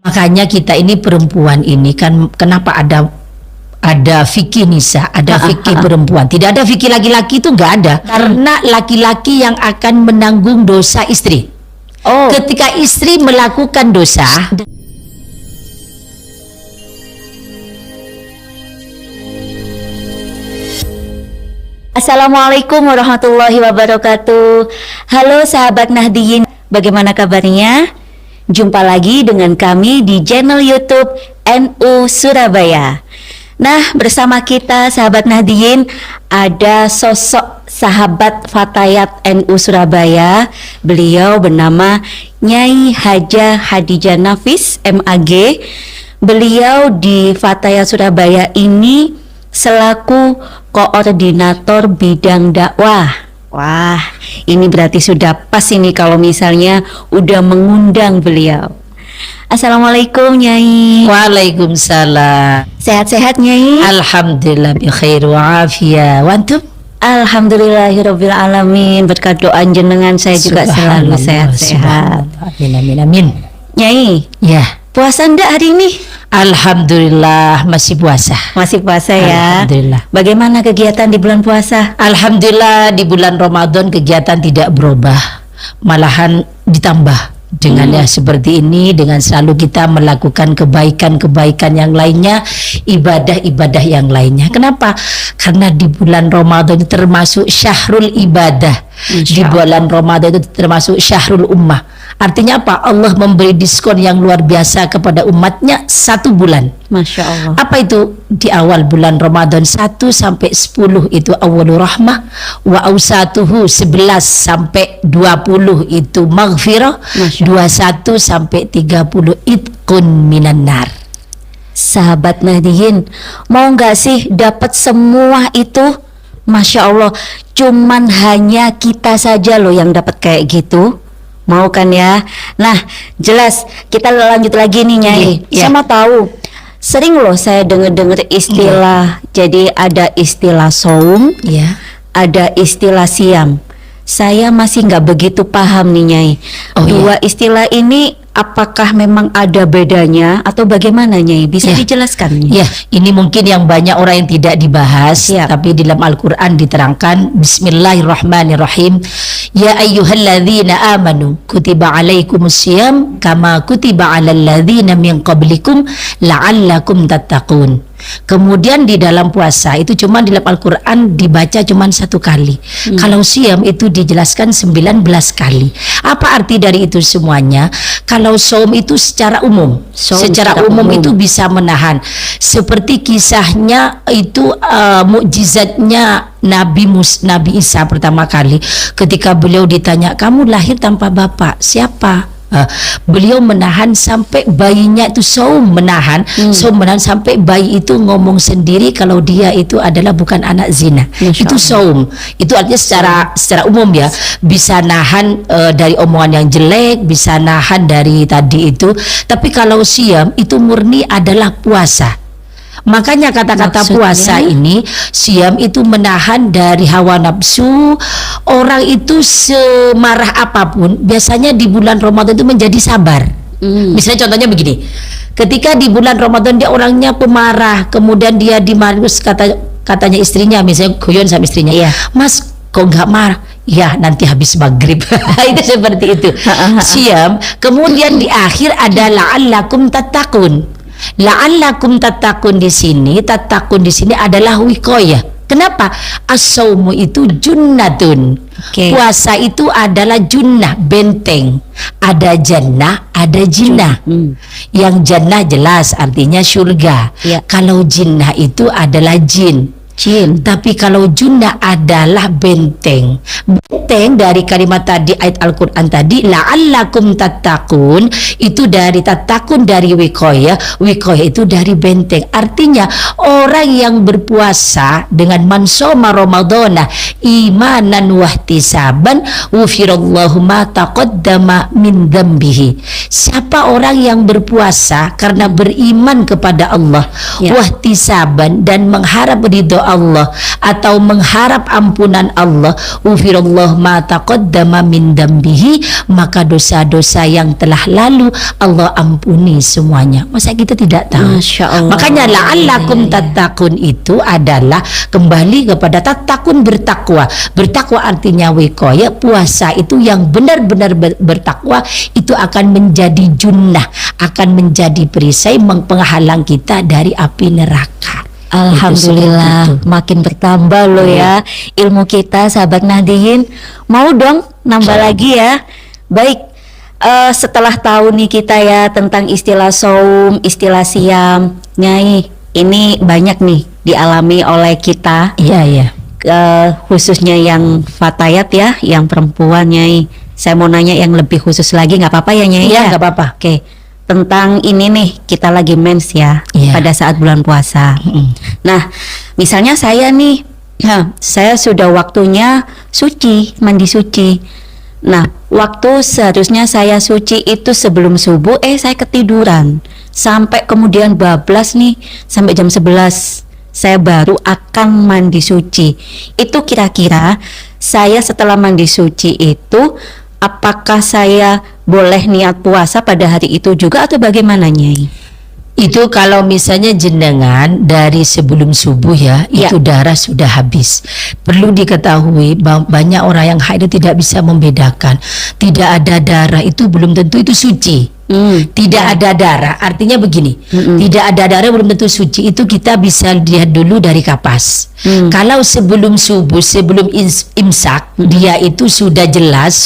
Makanya kita ini perempuan ini kan kenapa ada fikih nisa, ada fikih perempuan. Tidak ada fikih laki-laki, itu nggak ada. Karena laki-laki yang akan menanggung dosa istri. Ketika istri melakukan dosa, Assalamualaikum warahmatullahi wabarakatuh. Halo sahabat Nahdiyin, bagaimana kabarnya? Jumpa lagi dengan kami di channel YouTube NU Surabaya. Nah, bersama kita sahabat Nahdiyin ada sosok sahabat Fatayat NU Surabaya. Beliau bernama Nyai Haja Hadijah Nafis MAG. Beliau di Fatayat Surabaya ini selaku koordinator bidang dakwah. Wah, ini berarti sudah pas ini kalau misalnya udah mengundang beliau. Assalamualaikum Nyai. Waalaikumsalam. Sehat-sehat Nyai? Alhamdulillah bi khair wa afiyah. Wa antum? Alhamdulillahirabbil alamin. Berkat doa jenengan saya juga selalu sehat-sehat. Amin amin amin. Nyai, Ya. puasa ndak hari ini? Alhamdulillah masih puasa. Masih puasa ya. Alhamdulillah. Bagaimana kegiatan di bulan puasa? Alhamdulillah di bulan Ramadan kegiatan tidak berubah, malahan ditambah dengan ya seperti ini, dengan selalu kita melakukan kebaikan-kebaikan yang lainnya, ibadah-ibadah yang lainnya. Kenapa? Karena di bulan Ramadan itu termasuk syahrul ibadah. Di bulan Ramadan itu termasuk syahrul ummah. Artinya apa? Allah memberi diskon yang luar biasa kepada umatnya 1 bulan. Masya Allah. Apa itu? Di awal bulan Ramadan 1 sampai 10 itu awalur rahmah, wa ausatuhu 11 sampai 20 itu maghfirah, 21 sampai 30 itqun minan nar. Sahabat Nahdiyin, mau nggak sih dapat semua itu? Masya Allah, cuman hanya kita saja loh yang dapat kayak gitu. Mau kan ya? Nah, jelas kita lanjut lagi nih Nyai. Sama tahu, sering loh saya dengar istilah. Jadi ada istilah saum, ada istilah siam. Saya masih nggak begitu paham nih Nyai. Dua istilah ini apakah memang ada bedanya atau bagaimana Nyai? Bisa dijelaskan? Ya, ini mungkin yang banyak orang yang tidak dibahas, tapi di dalam Al-Quran diterangkan. Bismillahirrahmanirrahim. Ya ayyuhalladzina amanu kutiba alaikumusiyam kama kutiba alal ladzina min qablikum la'allakum tattaqun. Kemudian di dalam puasa itu cuma di dalam Al-Quran dibaca cuma 1 kali. Kalau siam itu dijelaskan 19 kali. Apa arti dari itu semuanya? Kalau saum itu secara umum, secara umum itu bisa menahan. Seperti kisahnya itu mukjizatnya Nabi Isa pertama kali ketika beliau ditanya, kamu lahir tanpa bapak, siapa? Beliau menahan sampai bayinya itu saum menahan sampai bayi itu ngomong sendiri kalau dia itu adalah bukan anak zina. Itu saum. Itu artinya secara umum ya, bisa nahan dari omongan yang jelek, bisa nahan dari tadi itu. Tapi kalau siam itu murni adalah puasa. Makanya kata-kata puasa ini, siam itu menahan dari hawa nafsu. Orang itu semarah apapun biasanya di bulan Ramadan itu menjadi sabar. Misalnya contohnya begini, ketika di bulan Ramadan dia orangnya pemarah, kemudian dia dimarus katanya istrinya, misalnya guyon sama istrinya, Mas kok nggak marah? Ya nanti habis maghrib. Itu seperti itu. Siam. Kemudian di akhir ada la'allakum tattaqun. La'allakum tattaqun di sini adalah wiqayah. Kenapa? As-saumu itu junnatun. Puasa itu adalah junnah, benteng. Ada jannah, ada jinnah. Yang jannah jelas artinya surga. Kalau jinnah itu adalah jin. Tapi kalau junnah adalah benteng. Benteng dari kalimat tadi, ayat Al-Quran tadi, la'allakum tattaqun, itu dari tattaqun dari wiqayah, wiqayah itu dari benteng. Artinya orang yang berpuasa dengan mansoma Ramadana imanan wahtisaban ghufirallahu ma taqaddama min dzambihi. Siapa orang yang berpuasa karena beriman kepada Allah, wahtisaban dan mengharap ridho Allah atau mengharap ampunan Allah, ufirallahu ma taqaddama min dambihi, maka dosa-dosa yang telah lalu Allah ampuni semuanya. Masa kita tidak tahu? Masya Allah. Makanya la'allakum tattaqun itu adalah kembali kepada tattaqun, bertakwa. Bertakwa artinya wiqayah, puasa itu yang benar-benar bertakwa itu akan menjadi junnah, akan menjadi perisai penghalang kita dari api neraka. Alhamdulillah, makin bertambah loh ya ilmu kita, sahabat Nahdiyin. Mau dong nambah lagi ya. Baik, setelah tahu nih kita ya tentang istilah saum, istilah siam, Nyai, ini banyak nih dialami oleh kita. Iya, iya. Khususnya yang fatayat ya, yang perempuan, Nyai. Saya mau nanya yang lebih khusus lagi, nggak apa-apa ya, Nyai? Iya, nggak apa-apa. Oke, tentang ini nih, kita lagi mens ya, pada saat bulan puasa. Nah, misalnya saya nih, saya sudah waktunya suci, mandi suci. Nah, waktu seharusnya saya suci itu sebelum subuh, saya ketiduran. Sampai kemudian bablas nih, sampai jam 11. Saya baru akan mandi suci. Itu kira-kira saya setelah mandi suci itu, apakah saya boleh niat puasa pada hari itu juga atau bagaimana, Nyai? Itu kalau misalnya jenengan dari sebelum subuh ya, itu darah sudah habis. Perlu diketahui bahwa banyak orang yang haid itu tidak bisa membedakan. Tidak ada darah itu belum tentu itu suci. Tidak ada darah, artinya begini, tidak ada darah belum tentu suci. Itu kita bisa lihat dulu dari kapas. Kalau sebelum subuh, sebelum imsak, dia itu sudah jelas,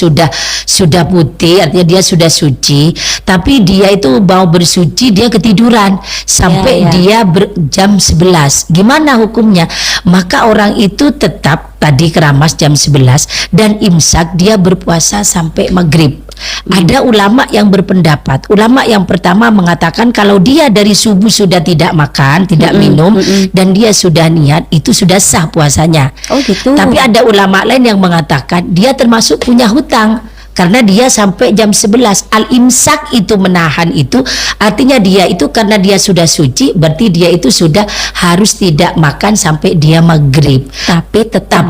sudah putih, artinya dia sudah suci. Tapi dia itu mau bersuci, dia ketiduran sampai dia jam 11. Gimana hukumnya? Maka orang itu tetap tadi keramas jam 11 dan imsak dia berpuasa sampai maghrib. Ada ulama yang berpendapat, ulama yang pertama mengatakan kalau dia dari subuh sudah tidak makan, tidak minum, dan dia sudah niat, itu sudah sah puasanya. Oh gitu. Tapi ada ulama lain yang mengatakan dia termasuk punya hutang, karena dia sampai jam 11. Al-imsak itu menahan itu, artinya dia itu karena dia sudah suci, berarti dia itu sudah harus tidak makan sampai dia maghrib. Tapi tetap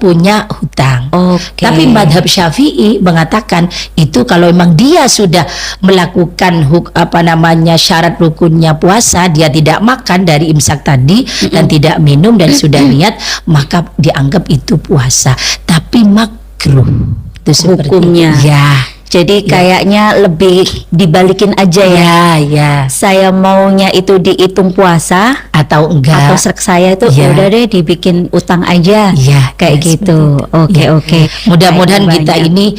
punya hutang. Okay. Tapi madhab Syafi'i mengatakan itu kalau memang dia sudah melakukan syarat rukunnya puasa, dia tidak makan dari imsak tadi dan tidak minum dan sudah niat, maka dianggap itu puasa. Tapi makruh itu hukumnya ya. Jadi kayaknya lebih dibalikin aja ya. Saya maunya itu dihitung puasa atau enggak, atau srek saya itu udah deh dibikin utang aja. Kayak gitu. Oke. Mudah-mudahan kita ini,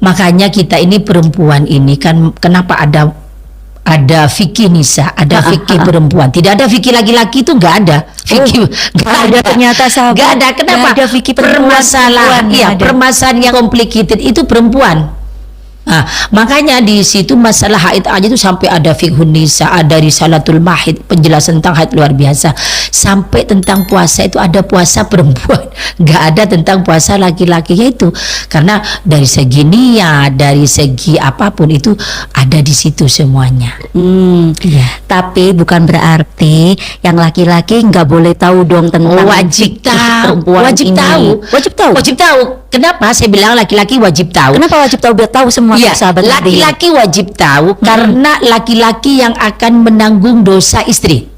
makanya kita ini perempuan ini kan kenapa ada fikih nisa, ada fikih perempuan. Tidak ada fikih laki-laki, itu nggak ada. Fikih nggak ada ternyata, sahabat. Nggak ada. Kenapa? Gak ada fikih permasalahan. Iya, permasalahan yang complicated itu perempuan. Nah, makanya di situ masalah haid aja itu sampai ada fikhun nisa, ada risalatul mahid, penjelasan tentang haid luar biasa. Sampai tentang puasa itu ada puasa perempuan, nggak ada tentang puasa laki-laki, yaitu karena dari segi niat, dari segi apapun itu ada di situ semuanya. Tapi bukan berarti yang laki-laki nggak boleh tahu dong tentang wajib tahu. Wajib tahu. Kenapa saya bilang laki-laki wajib tahu? Kenapa wajib tahu? Biar tahu semua. Sahabat laki-laki wajib tahu karena laki-laki yang akan menanggung dosa istri.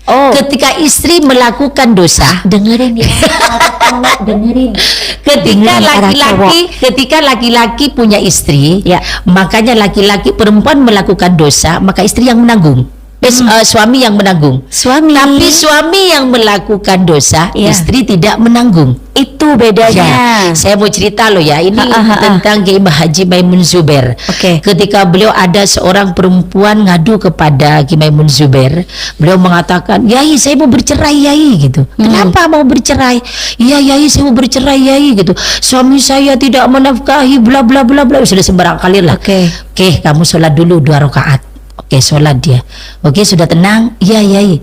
Ketika istri melakukan dosa, dengerin ya, dengerin. Ketika laki-laki punya istri, makanya laki-laki perempuan melakukan dosa, maka istri yang menanggung. Suami yang menanggung. Tapi suami yang melakukan dosa, istri tidak menanggung. Itu bedanya. Saya mau cerita loh ya, ini tentang Kiai Haji Maimun Zubair. Ketika beliau ada seorang perempuan ngadu kepada Kiai Maimun Zubair, beliau mengatakan, "Yai, saya mau bercerai, Yai," gitu. "Kenapa mau bercerai?" "Iya, Yai, saya mau bercerai, Yai," gitu. "Suami saya tidak menafkahi bla bla bla bla." Sudah sembarang kali lah. Oke, kamu sholat dulu 2 rakaat. Sholat dia. Sudah tenang? Iya, Yai.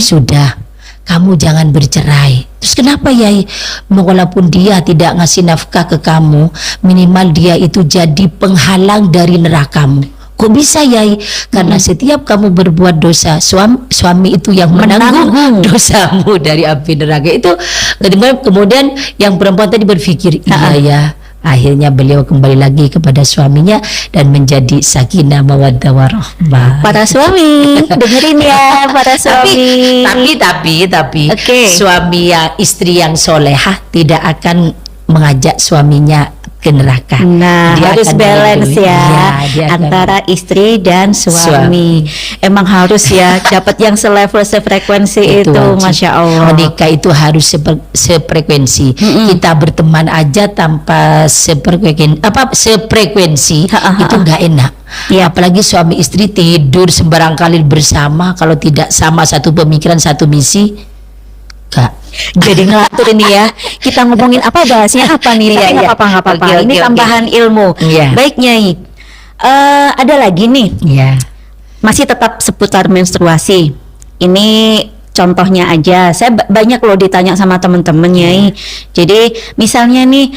Sudah. Kamu jangan bercerai. Terus kenapa, Yai? Walaupun dia tidak ngasih nafkah ke kamu, minimal dia itu jadi penghalang dari nerakamu. Kok bisa Yai? Karena setiap kamu berbuat dosa, suami itu yang menanggung dosamu dari api neraka. Itu kemudian yang perempuan tadi berpikir, iya ya. Akhirnya beliau kembali lagi kepada suaminya dan menjadi sakinah mawaddah warahmah. Para suami, dengerin ya para suami. Tapi suami istri yang solehah tidak akan mengajak suaminya ke neraka. Nah, dia harus balance ya antara istri dan suami. Emang harus ya dapat yang selevel sefrekuensi itu, Masya Allah. Menikah itu harus sefrekuensi. Kita berteman aja tanpa sefrekuensi itu nggak enak. Ya. Apalagi suami istri tidur sembarang kali bersama, kalau tidak sama satu pemikiran, satu misi, Kak. Jadi ngelatur ini ya. Kita ngomongin apa, bahasnya apa nih? Tapi nggak apa-apa. Ini tambahan ilmu. Baik Nyai. Ada lagi nih. Masih tetap seputar menstruasi. Ini contohnya aja. Saya banyak loh ditanya sama temen-temen Nyai. Jadi misalnya nih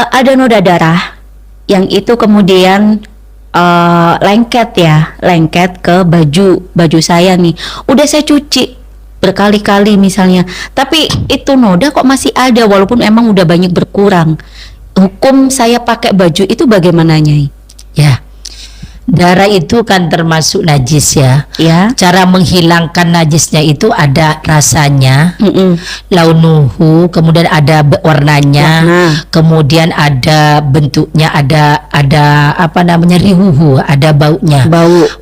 ada noda darah yang itu kemudian lengket ke baju saya nih. Udah saya cuci berkali-kali misalnya, tapi itu noda kok masih ada walaupun emang udah banyak berkurang. Hukum saya pakai baju itu bagaimana Nyai? Ya, darah itu kan termasuk najis ya. Cara menghilangkan najisnya itu ada rasanya, launuhu, kemudian ada warnanya, kemudian ada bentuknya, ada apa namanya, rihuhu, ada baunya.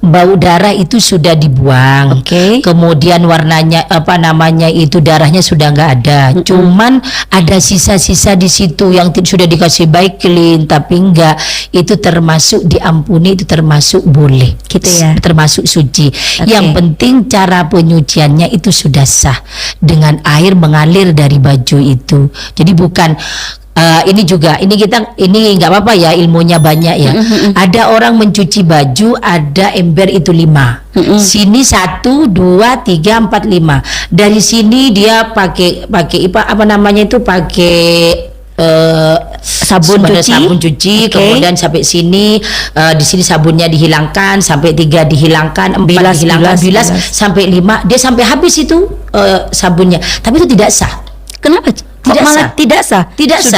Bau darah itu sudah dibuang. Kemudian warnanya apa namanya itu, darahnya sudah nggak ada. Cuman ada sisa-sisa di situ yang sudah dikasih baik clean, tapi enggak, itu termasuk diampuni, itu termasuk boleh gitu ya, termasuk suci. Yang penting cara penyuciannya itu sudah sah dengan air mengalir dari baju itu. Jadi bukan ini nggak apa-apa ya, ilmunya banyak ya. Ada orang mencuci baju, ada ember itu 5. Sini 1, 2, 3, 4, 5. Dari sini dia pakai apa namanya itu, pakai sabun cuci, kemudian sampai sini, di sini sabunnya dihilangkan, sampai 3 dihilangkan, 4 dihilangkan, bilas sampai 5, dia sampai habis itu sabunnya, tapi itu tidak sah. Kenapa? Tidak sah.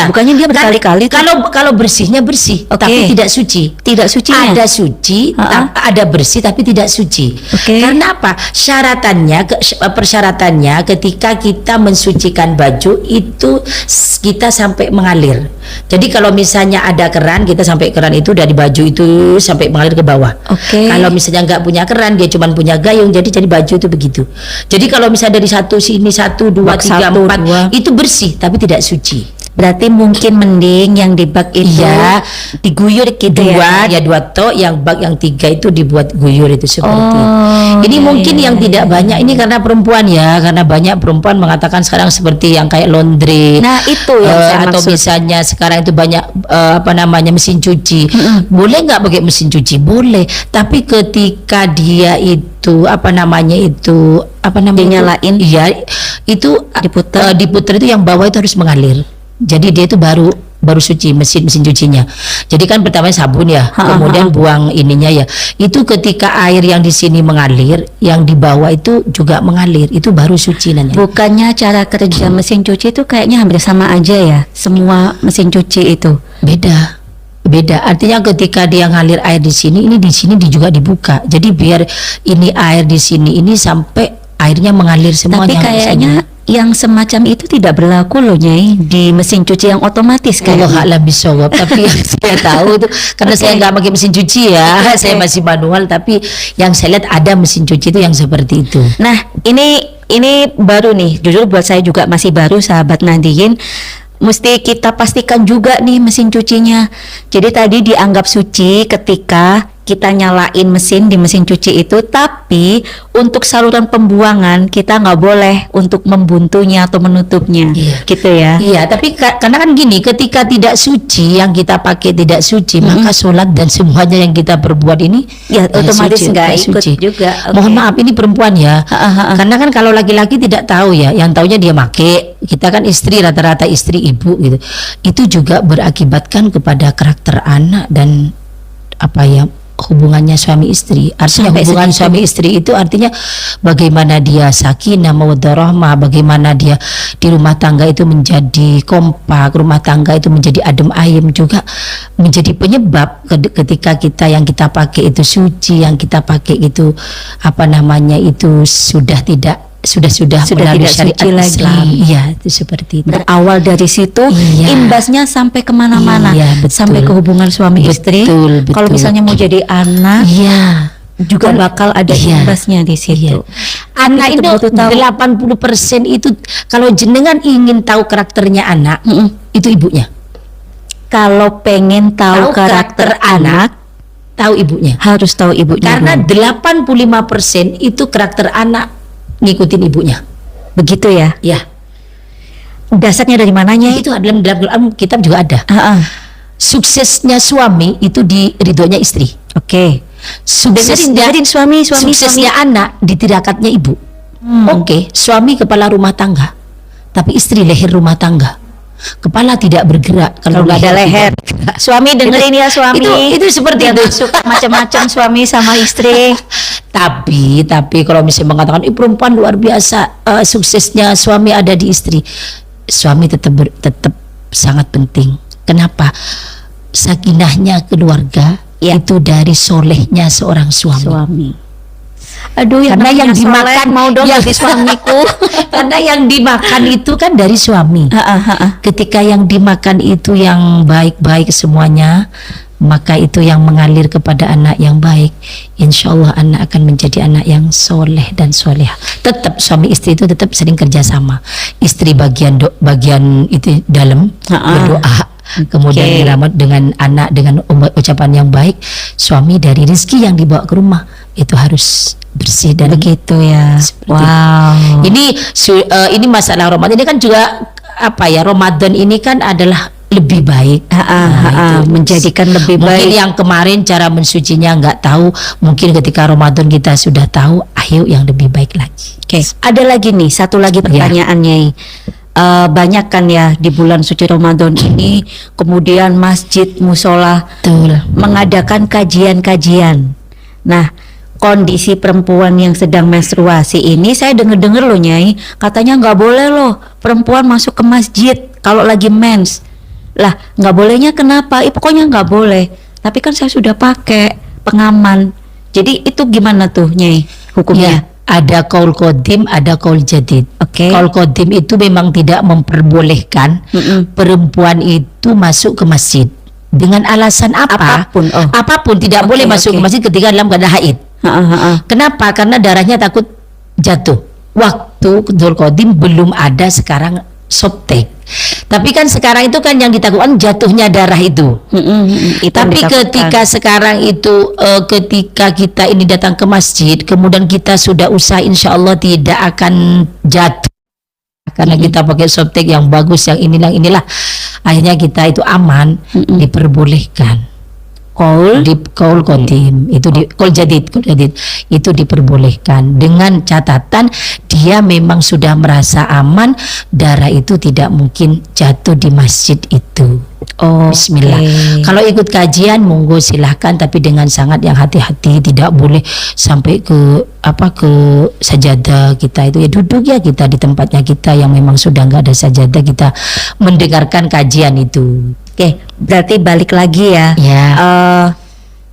Bukannya dia berkali-kali. Kalau bersihnya bersih, tapi tidak suci. Tidak sucinya. Ada suci, ada bersih tapi tidak suci. Karena apa? Persyaratannya ketika kita mensucikan baju itu kita sampai mengalir. Jadi kalau misalnya ada keran, kita sampai keran itu dari baju itu sampai mengalir ke bawah. Kalau misalnya nggak punya keran, dia cuma punya gayung, jadi baju itu begitu. Jadi kalau misalnya dari sini 1, 2, 3, 4 itu bersih tapi tidak suci. Berarti mungkin mending yang di bak itu diguyur gitu ya. Dua tok, yang bak yang 3 itu dibuat guyur itu seperti itu. Ini mungkin yang tidak banyak, ini karena perempuan ya, karena banyak perempuan mengatakan sekarang seperti yang kayak laundry. Nah, itu yang saya atau maksud. misalnya sekarang itu banyak apa namanya, mesin cuci. Boleh nggak pakai mesin cuci? Boleh. Tapi ketika dia itu dinyalain, itu diputer itu yang bawah itu harus mengalir. Jadi dia itu baru suci mesin cucinya. Jadi kan pertama sabun ya, kemudian buang ininya ya. Itu ketika air yang di sini mengalir, yang di bawah itu juga mengalir, itu baru suci nanti. Bukannya cara kerja mesin cuci itu kayaknya hampir sama aja ya, semua mesin cuci itu? Beda. Artinya ketika dia ngalir air di sini, ini di sini juga dibuka. Jadi biar ini air di sini ini sampai airnya mengalir semuanya. Tapi kayaknya yang semacam itu tidak berlaku loh Nyai di mesin cuci yang otomatis kan? Allah a'lam bishawab. Tapi yang saya tahu itu karena saya nggak pakai mesin cuci ya, saya masih manual. Tapi yang saya lihat ada mesin cuci itu yang seperti itu. Nah ini baru nih, jujur buat saya juga masih baru sahabat Nadiyin. Mesti kita pastikan juga nih mesin cucinya. Jadi tadi dianggap suci ketika kita nyalain mesin di mesin cuci itu, tapi untuk saluran pembuangan kita nggak boleh untuk membuntunya atau menutupnya, gitu ya? Iya, tapi karena kan gini, ketika tidak suci, yang kita pakai tidak suci, maka sholat dan semuanya yang kita perbuat ini otomatis nggak ikut juga. Mohon maaf, ini perempuan ya, karena kan kalau laki-laki tidak tahu ya, yang taunya dia pakai. Kita kan istri, rata-rata istri, ibu gitu. Itu juga berakibatkan kepada karakter anak dan hubungannya suami istri. Artinya Sampai hubungan segitu. suami istri itu artinya bagaimana dia sakinah mawaddah rahmah, bagaimana dia di rumah tangga itu menjadi kompak, rumah tangga itu menjadi adem ayem, juga menjadi penyebab ketika kita yang kita pakai itu suci, yang kita pakai itu apa namanya itu sudah melalui tidak syariat suci lagi. Islam. Iya, itu seperti itu. Berawal dari situ, Iya. imbasnya sampai kemana-mana, Iya, betul. sampai ke hubungan suami istri. Betul. Kalau misalnya mau jadi anak, Iya. juga bakal ada Iya. imbasnya di situ. Anak Kita itu butuh tahu. 80% itu kalau jenengan ingin tahu karakternya anak, itu ibunya. Kalau pengen tahu karakter anak, tahu ibunya. harus tahu ibunya. Karena dulu. 85% itu karakter anak ngikutin ibunya. Begitu ya. Ya, Dasarnya dari mananya? itu dalam kitab juga ada. Suksesnya suami itu di ridhonya istri. Oke. Suksesnya Dengerin suami. suksesnya anak di tirakatnya ibu. Oke, suami kepala rumah tangga, tapi istri leher rumah tangga. Kepala tidak bergerak Kalau nggak ada leher. tidak bergerak. Suami dengerin ya suami. Itu seperti Dia itu. nggak suka macam-macam suami sama istri. Tapi kalau misalnya mengatakan perempuan luar biasa, suksesnya suami ada di istri. Suami tetap sangat penting. Kenapa? Sakinahnya keluarga itu dari solehnya seorang suami. Aduh, Karena yang dimakan mau dong yang- jadi suamiku. Karena yang dimakan itu kan dari suami. Ketika yang dimakan itu yang baik-baik semuanya, maka itu yang mengalir kepada anak yang baik. Insya Allah anak akan menjadi anak yang soleh dan soleha. Tetap suami istri itu tetap sering kerjasama. Istri bagian itu dalam berdoa, kemudian diramat dengan anak dengan ucapan yang baik. Suami dari rezeki yang dibawa ke rumah itu harus bersih dan Begitu ya. Seperti Wow. ini masalah Ramadan ini kan juga apa ya, Ramadan ini kan adalah lebih baik. Itu menjadikan lebih mungkin baik. yang kemarin cara mensucinya nggak tahu, mungkin ketika Ramadan kita sudah tahu, ayo yang lebih baik lagi. Oke, ada lagi nih, satu lagi pertanyaannya. Banyak kan ya di bulan suci Ramadan ini, kemudian masjid, musola Betul. mengadakan kajian-kajian. Nah, kondisi perempuan yang sedang menstruasi ini, saya dengar-dengar loh Nyai, katanya nggak boleh loh perempuan masuk ke masjid kalau lagi mens. Lah, nggak bolehnya kenapa? Pokoknya nggak boleh. Tapi kan saya sudah pakai pengaman. Jadi itu gimana tuh Nyai hukumnya? Ya, ada kaul qadim, ada kaul jadid. Oke. Kaul qadim itu memang tidak memperbolehkan perempuan itu masuk ke masjid dengan alasan apa? Apapun, oh. Apapun tidak Oke, boleh masuk oke. ke masjid ketika dalam keadaan haid. Kenapa? Karena darahnya takut jatuh. Waktu Dzul Qadim belum ada sekarang softtek. Tapi kan sekarang itu kan yang ditakutkan jatuhnya darah itu. Itu Tapi yang ditakutkan. ketika sekarang itu ketika kita ini datang ke masjid, kemudian kita sudah usaha, insya Allah tidak akan jatuh karena kita pakai softtek yang bagus, yang inilah, akhirnya kita itu aman, diperbolehkan. Kaul qadim itu kaul jadid itu diperbolehkan dengan catatan dia memang sudah merasa aman, darah itu tidak mungkin jatuh di masjid itu. Bismillah. Kalau ikut kajian monggo silahkan, tapi dengan sangat yang hati-hati, tidak boleh sampai ke sajadah kita itu ya, duduk ya kita di tempatnya kita yang memang sudah nggak ada sajadah, kita mendengarkan kajian itu. Oke, berarti balik lagi ya. Ya.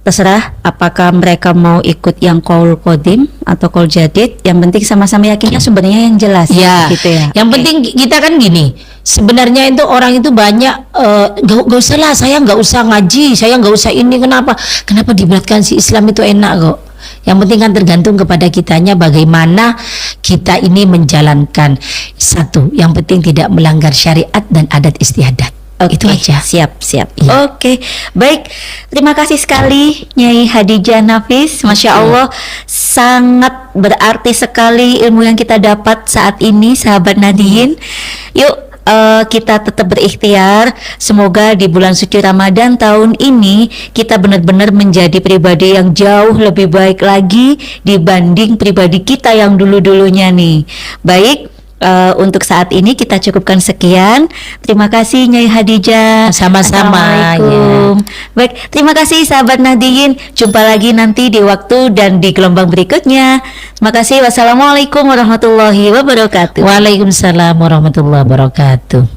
Terserah apakah mereka mau ikut yang kaul qadim atau kaul jadid, yang penting sama-sama yakinnya sumbernya yang jelas. Ya, gitu ya. yang penting kita kan gini, sebenarnya itu orang itu banyak nggak usah lah, saya nggak usah ngaji, saya nggak usah ini, kenapa diberatkan, si Islam itu enak kok. Yang penting kan tergantung kepada kitanya bagaimana kita ini menjalankan. Satu, yang penting tidak melanggar syariat dan adat istiadat. Itu aja. Siap. Iya. Oke, baik. Terima kasih sekali Nyai Hadijah Nafis. Masya Allah, sangat berarti sekali ilmu yang kita dapat saat ini, sahabat Nadiyin. Yuk, kita tetap berikhtiar. Semoga di bulan suci Ramadan tahun ini kita benar-benar menjadi pribadi yang jauh lebih baik lagi dibanding pribadi kita yang dulu-dulunya nih. Baik. untuk saat ini kita cukupkan sekian. Terima kasih Nyai Hadijah. Sama-sama, Assalamualaikum. Baik, terima kasih sahabat Nahdiyin. Jumpa lagi nanti di waktu dan di gelombang berikutnya. Terima kasih. Wassalamualaikum warahmatullahi wabarakatuh. Waalaikumsalam warahmatullahi wabarakatuh.